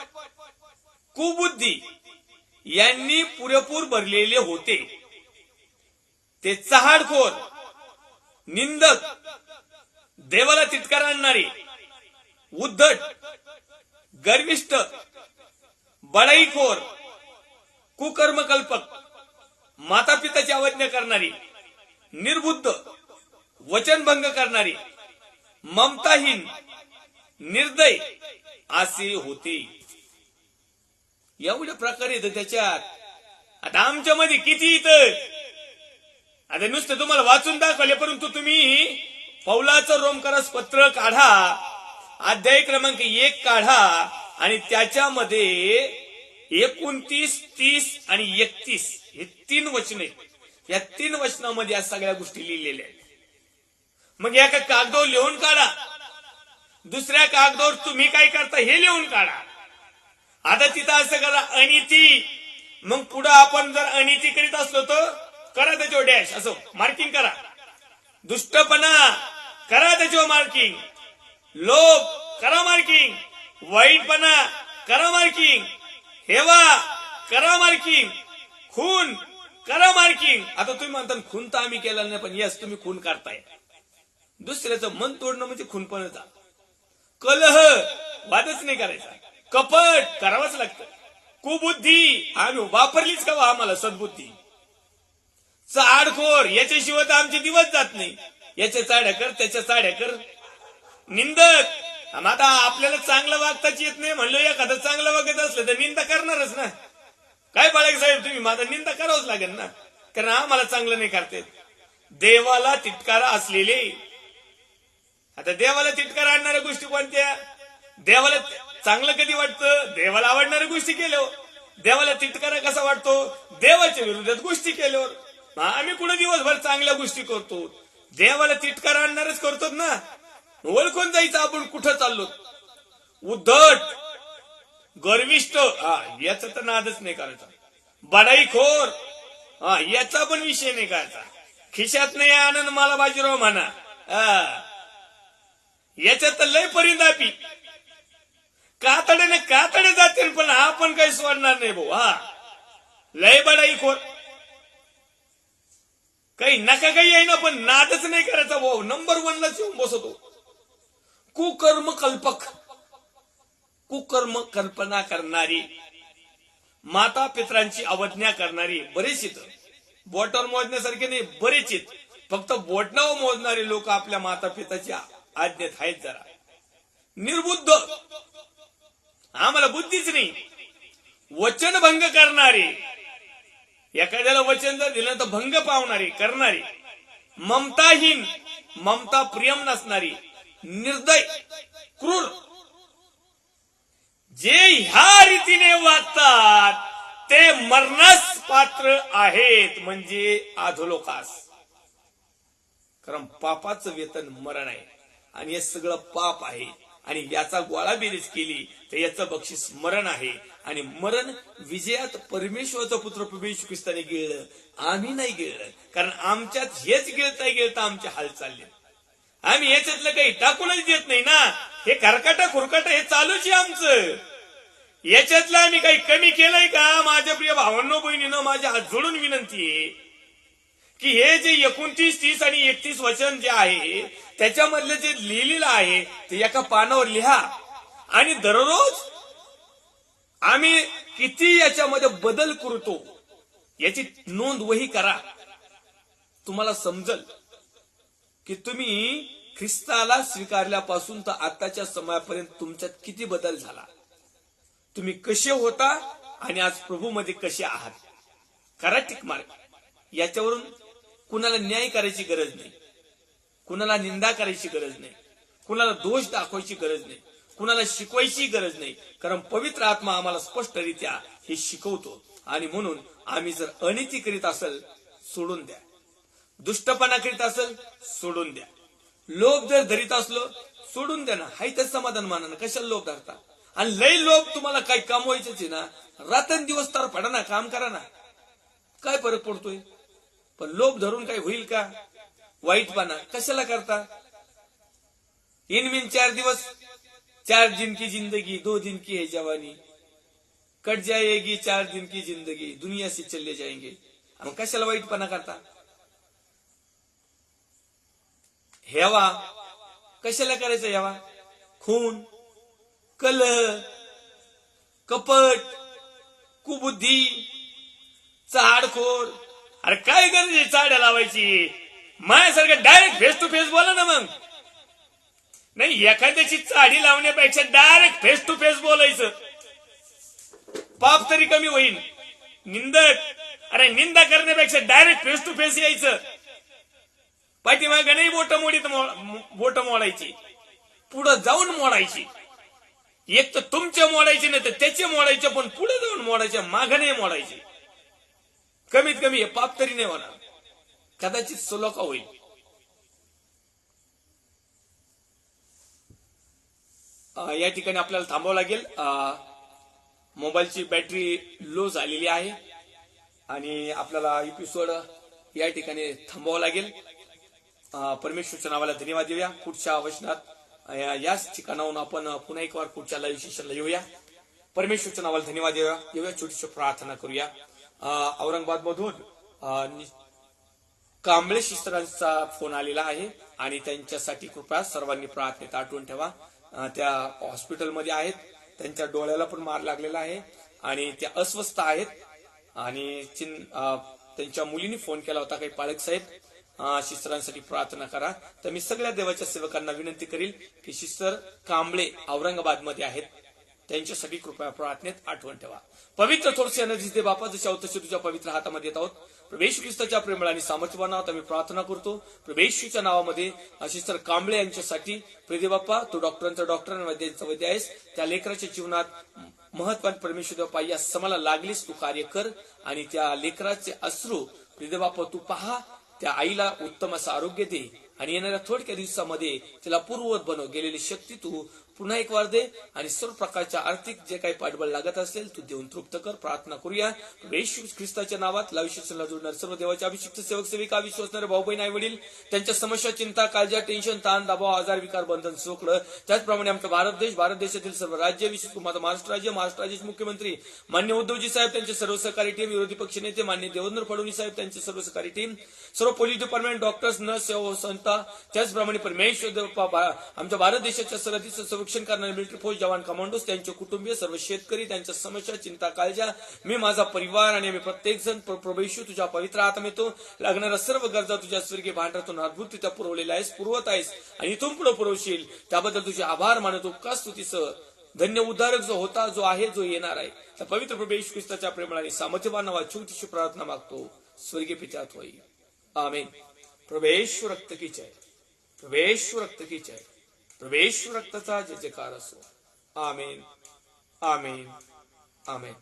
कुबुद्धी यांनी पुरेपूर भरलेले होते. ते चहाडखोर, निंदक, देवाला तिटकार आणणारे, उद्धट, गर्विष्ठ, बडाईखोर, कुकर्मकल्पक, माता पिताची अवज्ञा करणारी, निर्बुद्ध, वचनभंग करणारी, ममताहीन, निर्दय असे होते. एवढ्या प्रकारे त्याच्यात. आता आमच्यामध्ये किती इथं, आता नुसतं तुम्हाला वाचून दाखवले, परंतु तुम्ही पौलाचं रोमकरस पत्र काढा, अध्याय क्रमांक 1 काढा आणि त्याच्यामध्ये 29, 30 आणि 31 हे 3 वचन आहेत. या 3 वचनामध्ये या सगळ्या गोष्टी लिहिलेल्या आहेत. मग एका कागदावर लिहून काढा, दुसऱ्या कागदावर तुम्ही काय करता हे लिहून काढा. आता तिथं असं करा अनिती, मग पुढे आपण जर अनिती करीत असलो तर करा त्याच्यावर डॅश, असं मार्किंग करा. दुष्टपणा करा त्याच्यावर मार्किंग, लोभ करा मार्किंग, वाईटपणा करा मार्किंग, हेवा करा मार्किंग, खून करा मार्किंग. आता तुम्ही म्हणता खून तर आम्ही केला नाही, पण यस तुम्ही खून करताय. दुसऱ्याचं मन तोडणं म्हणजे खूनपणाचा. कलह वादच नाही करायचा. कपट करावंच लागतं. कुबुद्धी आम्ही वापरलीच का आम्हाला सद्बुद्धी. चाडखोर याच्याशिवाय तर आमचे दिवस जात नाही. याच्या चाड्या कर, त्याच्या चाड्या कर. निंदक आता आपल्याला चांगलं वागताच येत नाही म्हणलं, एखादं चांगलं वागत असलं तर निंदा करणारच ना. काय बाळासाहेब साहेब तुम्ही माझा निंदा करावंच लागेल ना, कारण आम्हाला चांगलं नाही करता येत. देवाला तिटकारा असलेले, आता देवाला तिटकारा आणणाऱ्या गोष्टी कोणत्या? देवाला चांगलं कधी वाटतं? देवाला आवडणाऱ्या गोष्टी केल्यावर. देवाला तिटकारा कसा वाटतो? देवाच्या विरोधात गोष्टी केल्यावर. आम्ही कुठे दिवसभर चांगल्या गोष्टी करतो, देवाला तिटकारा आणणारच करतो ना. ओळखून जायचं आपण कुठं चाललो. उद्धट, गर्विष्ठ याचा तर नादच नाही करायचा. बडाईखोर याचा पण विषय नाही करायचा. खिशात नाही आनंद मला बाजीराव म्हणा, याच्यात तर लय परिंदापी. कातडे कातडे जातील पण आपण काही सोडणार नाही भाऊ. लय बडाईखोर, काही नका काही आहे ना, पण नादच नाही करायचा भाऊ. नंबर 1 लाच येऊन बसतो. कुकर्म कल्पक, कुकर्म कल्पना करणारी, माता पित्रांची अवज्ञा करणारी बरेच येत. बोटावर मोजण्यासारखे नाही बरेच येत. फक्त बोटनावर मोजणारे लोक आपल्या माता पिताच्या आज्ञेत आहेत. जरा निर्बुद्ध, आम्हाला बुद्धीच नाही. वचनभंग करणारे, एखाद्याला वचन जर दिलं तर भंग पावणारी करणारी. ममताहीन, ममता प्रियम नसणारी, निर्दय, क्रूर, जे ह्या रीतीने वागतात ते मरणास पात्र आहेत, म्हणजे अधोलोकास. कारण पापाचं वेतन मरण आहे आणि हे सगळं पाप आहे. आणि याचा गोळा बेरीज केली तर याचं बक्षीस मरण आहे. आणि मरण विजयात परमेश्वराचा पुत्र प्रभू येशू ख्रिस्ताने गिळलं, आम्ही नाही गिळलं. कारण आमच्यात हेच गिळता आमचे हाल चालले. आम्ही याच्यातलं काही टाकूनच देत नाही ना. हे खरकाटा खुरकाटा हे चालूच आहे आमचं. याच्यातलं आम्ही काही कमी केलंय का? माझ्या प्रिय भावांनो बहिणीनं माझ्या हात जोडून विनंती आहे की हे जे 29, 30 आणि 31 वचन जे आहे त्याच्यामधलं जे लिहिलेलं आहे ते एका पानावर लिहा. आणि दररोज आम्ही किती याच्यामध्ये बदल करतो याची नोंद वही करा. तुम्हाला समजल की तुम्ही ख्रिस्ताला स्वीकारल्यापासून तर आताच्या समयापर्यंत तुमच्यात किती बदल झाला. तुम्ही कसे होता आणि आज प्रभूमध्ये कसे आहात. करा टिक मार्क. याच्यावरून कुणाला न्याय करायची गरज नाही, कुणाला निंदा करायची गरज नाही, कुणाला दोष दाखवायची गरज नाही, कुणाला शिकवायची गरज नाही. कारण पवित्र आत्मा आम्हाला स्पष्टरित्या हे शिकवतो. आणि म्हणून आम्ही जर अनिती करीत असेल सोडून द्या, दुष्टपणा करीत असेल सोडून द्या, लोभ जर धरीत असलो सोडून द्या ना. हाय तर समाधान माना ना, कशाला लोभ धरता. आणि लय लोभ तुम्हाला काही कमवायचेच आहे ना, रात्रंदिवस तर पडा ना, काम करा ना, काय फरक पडतोय. पण लोभ धरून काय होईल का. वाईटपणा कशाला करता. इनमिन 4 दिवस, 4 दिन की जिंदगी 2 दिन की है जवानी, कट जाएगी 4 दिन की जिंदगी, दुनिया से चले जाएंगे. मग कशाला वाईटपणा करता. हेवा कशाला करायचं. हेवा, खून, कलह, कपट, कुबुद्धी, चाडखोर. अरे काय गरज आहे चाड्या लावायची. माझ्यासारखं डायरेक्ट फेस टू फेस बोला ना. मग नाही, एखाद्याची चाडी लावण्यापेक्षा डायरेक्ट फेस टू फेस बोलायचं. पाप तरी कमी होईल. निंदक, अरे निंदा करण्यापेक्षा डायरेक्ट फेस टू फेस यायचं. पाठीमागं नाही बोट मोडायची, पुढे जाऊन मोडायची. एक तर तुमच्या मोडायचे नाही तर त्याचे मोडायचे, पण पुढे जाऊन मोडायचे, मागे नाही मोडायचे. कमीत कमी हे पाप तरी नाही होणार, कदाचित सुलोका होईल. या ठिकाणी आपल्याला थांबावं लागेल. मोबाईलची बॅटरी लो झालेली आहे आणि आपल्याला एपिसोड या ठिकाणी थांबावं लागेल. परमेश्वरच्या नावाला धन्यवाद देऊया. पुढच्या वचनात याच ठिकाणाहून आपण पुन्हा एक वार पुढच्या लाईव्ह सेशनला येऊया. परमेश्वरच्या नावाला धन्यवाद देऊया. छोटीशी प्रार्थना करूया. औरंगाबाद मधून कांबळे सिस्टरांचा फोन आलेला आहे आणि त्यांच्यासाठी कृपया सर्वांनी प्रार्थनेत आठवण ठेवा. त्या हॉस्पिटलमध्ये आहेत, त्यांच्या डोळ्याला पण मार लागलेला आहे आणि त्या अस्वस्थ आहेत आणि त्यांच्या मुलीने फोन केला होता. काही पालक साहेब सिस्टरांसाठी प्रार्थना करा. तर मी सगळ्या देवाच्या सेवकांना विनंती करील की सिस्टर कांबळे औरंगाबाद मध्ये आहेत, त्यांच्यासाठी कृपया प्रार्थनेत आठवण ठेवा. पवित्र थोडसे एनर्जी दे बापा, जसे आहोत तसे तुझ्या पवित्र हातामध्ये येत आहोत. प्रभू येशू ख्रिस्ताच्या प्रेमळ आणि सामर्थ्यवान नावात आम्ही प्रार्थना करतो. प्रभू येशूच्या नावामध्ये सिस्टर कांबळे यांच्यासाठी प्रिय बाप्पा, तू डॉक्टरांचा डॉक्टर आणि वैद्यांचा वैद्य आहेस. त्या लेकराच्या जीवनात महत्वान परमेश्वर बाप्पा या समाला लागलीस तू कार्य कर आणि त्या लेकराचे अश्रू प्रिय बाप्पा तू पहा. त्या आईला उत्तम असं आरोग्य दे आणि येणाऱ्या थोडक्या दिवसामध्ये तिला पूर्ववत बनव. गेलेली शक्ती तू पुन्हा एक वार दे आणि सर्व प्रकारच्या आर्थिक जे काही पाठबळ लागत असेल तू देऊन तृप्त कर. प्रार्थना करूया येशू ख्रिस्ताच्या नावात. लाईव्ह जोडणार सर्व देवाचे अभिषिक्त सेवक सेविका, विश्वासणारे भाऊ बहीण, आई वडील, त्यांच्या समस्या, चिंता, काळजी, टेन्शन, ताण, दबाव, आजार, विकार, बंधन सोकडं. त्याचप्रमाणे आमचा भारत देशातील सर्व राज्य, विशेष महाराष्ट्र राज्याचे मुख्यमंत्री मान्य उद्धवजी साहेब, त्यांचे सर्व सहकारी टीम, विरोधी पक्ष नेते मान्य देवेंद्र फडणवीस साहेब, त्यांचे सर्व सहकारी टीम, सर्व पोलीस डिपार्टमेंट, डॉक्टर्स, नर्स, संस्था, त्याचप्रमाणे परमेश्वर आमच्या भारत देशाच्या सरहदीचं संरक्षण करणारे मिलिटरी फौज जवान, कमांडोज, त्यांचे कुटुंबीय, सर्व शेतकरी, त्यांच्या समस्या, चिंता, काळजा, मी, माझा परिवार आणि आम्ही प्रत्येक जण प्रभू तुझ्या पवित्र हातात येतो. लागणाऱ्या सर्व गरजा तुझ्या स्वर्गीय भांडारातून अद्भुतरित्या पुरवलेल्या आहेस, पुरवत आहेस आणि इथून पुढे पुरवशील. त्याबद्दल तुझे आभार मानतो. का स्तुतीसह धन्य उद्धारक जो होता, जो आहे, जो येणार आहे, त्या पवित्र प्रभू येशू ख्रिस्ताच्या प्रेमळ आणि सामर्थ्यवान नावात छोटीशी प्रार्थना मागतो स्वर्गीय पिता होई. आमेन. प्रभू येशू रक्त की जय, प्रभू येशू रक्त की जय, प्रभू येशू रक्ताचा जय जयकार असो. Amen, amen, amen.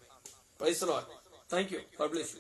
Praise the Lord. Thank you. God bless you.